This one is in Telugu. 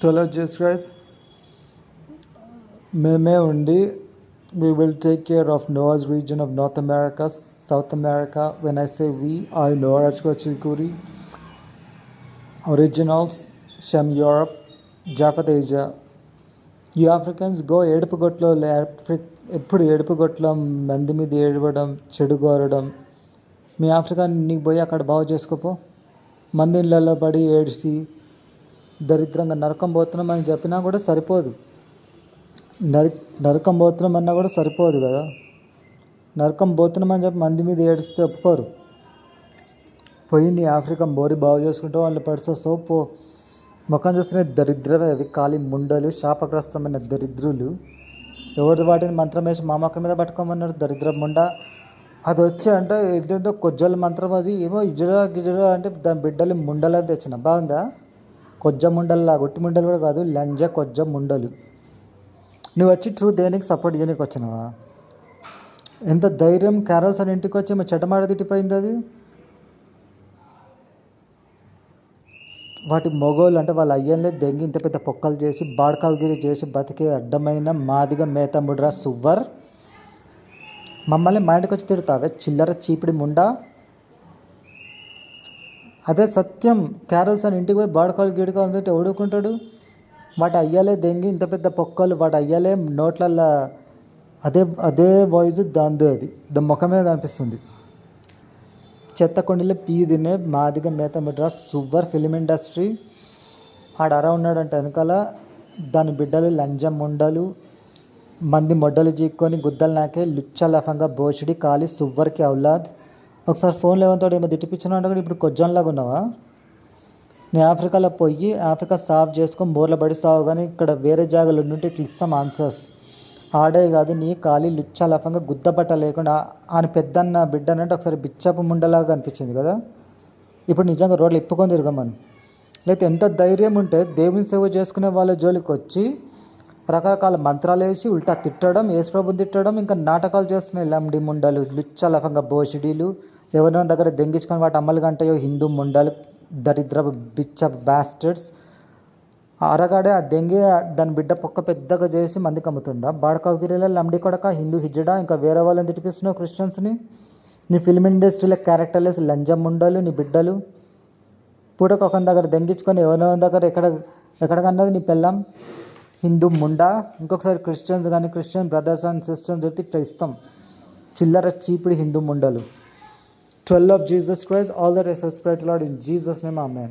12 Jesus Christ, మేమే ఉండి we will take care of Noah's region of North America, South America. When I say we, I know Rajko Chikuri, Originals, Shem Europe, Japhet Asia. You Africans go ఏడుపుగొట్లో ఎప్పుడు ఏడుపుగొట్లో మంది మీద ఏడవడం, చెడు కోరడం. మీ ఆఫ్రికా నీకు పోయి అక్కడ బాగు చేసుకోపో. మంది ఇళ్ళల్లో పడి ఏడిసి దరిద్రంగా నరకం పోతున్నామని చెప్పినా కూడా సరిపోదు. నరకం పోతున్నామన్నా కూడా సరిపోదు కదా. నరకం పోతున్నామని చెప్పి మంది మీద ఏడిస్తే ఒప్పుకోరు. పోయి నీ ఆఫ్రికా బోరి బాగు చేసుకుంటే వాళ్ళు పడిసో పో. ముఖం చూస్తేనే దరిద్రమే అవి, ఖాళీ ముండలు, శాపగ్రస్తమైన దరిద్రులు. ఎవరిది వాటిని మంత్రం వేసి మా మొక్క మీద పట్టుకోమన్నారు దరిద్ర ముండ. అది వచ్చి అంటే ఏదో కొజ్జల మంత్రం, అది ఏమో గిజరా అంటే దాని బిడ్డలు ముండలని తెచ్చిన. బాగుందా? కొజ్జ ముండల్లా, గుట్టి ముండలు కూడా కాదు, లంజ కొజ్జ ముండలు. నువ్వు వచ్చి ట్రూ దేనికి సపోర్ట్ చేయడానికి వచ్చినావా? ఎంత ధైర్యం! క్యారల్స్ అని ఇంటికి వచ్చి మా చెడ్డమాడ తిట్టిపోయింది అది. వాటి మొగోళ్ళు అంటే వాళ్ళ అయ్యలే దెంగి ఇంత పెద్ద పొక్కలు చేసి బాడ్కాగిరి చేసి బతికే అడ్డమైన మాదిగా మేత ముడ్రా సువ్వర్. మమ్మల్ని మా ఇంటికి వచ్చి తిడతావే చిల్లర చీపిడి ముండా. అదే సత్యం. క్యారల్స్ అని ఇంటికి పోయి బాడకాలు గిడకాలు అంటే ఎవడుకుంటాడు? వాటి అయ్యాలే దెంగి ఇంత పెద్ద పొక్కలు, వాటి అయ్యాలే నోట్లల్లో అదే వాయిస్ దాందే, అది దాని ముఖమే కనిపిస్తుంది. చెత్త కొండలే పీ తినే మాదిగా మేత ముడ్రా సువ్వర్ ఫిలిం ఇండస్ట్రీ. ఆడ ఉన్నాడంట వెనకాల, దాని బిడ్డలు లంజం ముండలు, మంది మొడ్డలు చీక్కొని గుద్దలు నాకే లుచ్చలఫంగా బోషిడి ఖాళీ సువ్వర్కి ఔలాద్. ఒకసారి ఫోన్లో ఏమంతో ఏమో తిట్టిపించిన అంటే ఇప్పుడు కొజ్జంలాగా ఉన్నావా? నీ ఆఫ్రికాలో పోయి ఆఫ్రికా సాఫ్ చేసుకొని బోర్ల పడి సావు, కానీ ఇక్కడ వేరే జాగాలు ఉంటే ఇట్లా ఇస్తాం ఆన్సర్స్. ఆడే కాదు నీ ఖాళీ లుచ్చలఫంగా గుద్దబట్ట లేకుండా ఆయన పెద్దన్న బిడ్డనంటే ఒకసారి బిచ్చపు ముండలాగా అనిపించింది కదా. ఇప్పుడు నిజంగా రోడ్లు ఇప్పుకొని తిరగమని. లేకపోతే ఎంత ధైర్యం ఉంటే దేవుని సేవ చేసుకునే వాళ్ళ జోలికి వచ్చి రకరకాల మంత్రాలు వేసి ఉల్టా తిట్టడం, యేసుప్రభుని తిట్టడం, ఇంకా నాటకాలు చేస్తున్నాయి లండి ముండలు, లుచ్చలఫంగా బోషిడీలు. ఎవరినో దగ్గర దెంగించుకొని వాటి అమ్మలు గంటయో హిందూ ముండలు, దరిద్ర బిచ్చ బాస్టర్డ్స్. అరగాడే ఆ దెంగి దాని బిడ్డ పొక్క పెద్దగా చేసి మందికి అమ్ముతుండా. బాడకాగిరిలో లండి కొడక హిందూ హిజ్జడా. ఇంకా వేరే వాళ్ళని తిట్టిపిస్తున్నావు క్రిస్టియన్స్ని. నీ ఫిల్మ్ ఇండస్ట్రీలో క్యారెక్టర్లెస్ లంజం ముండలు నీ బిడ్డలు. పూటకు ఒక దగ్గర దెంగించుకొని ఎవరో దగ్గర ఎక్కడికన్నది నీ పెళ్ళాం హిందూ ముండా. ఇంకొకసారి క్రిస్టియన్స్ కానీ క్రిస్టియన్ బ్రదర్స్ అండ్ సిస్టర్స్ దొరికి ఇట్లా ఇస్తాం చిల్లర చీపిడి Hindu ముండలు. 12 of Jesus Christ, all that is spread Lord in Jesus' name, amen.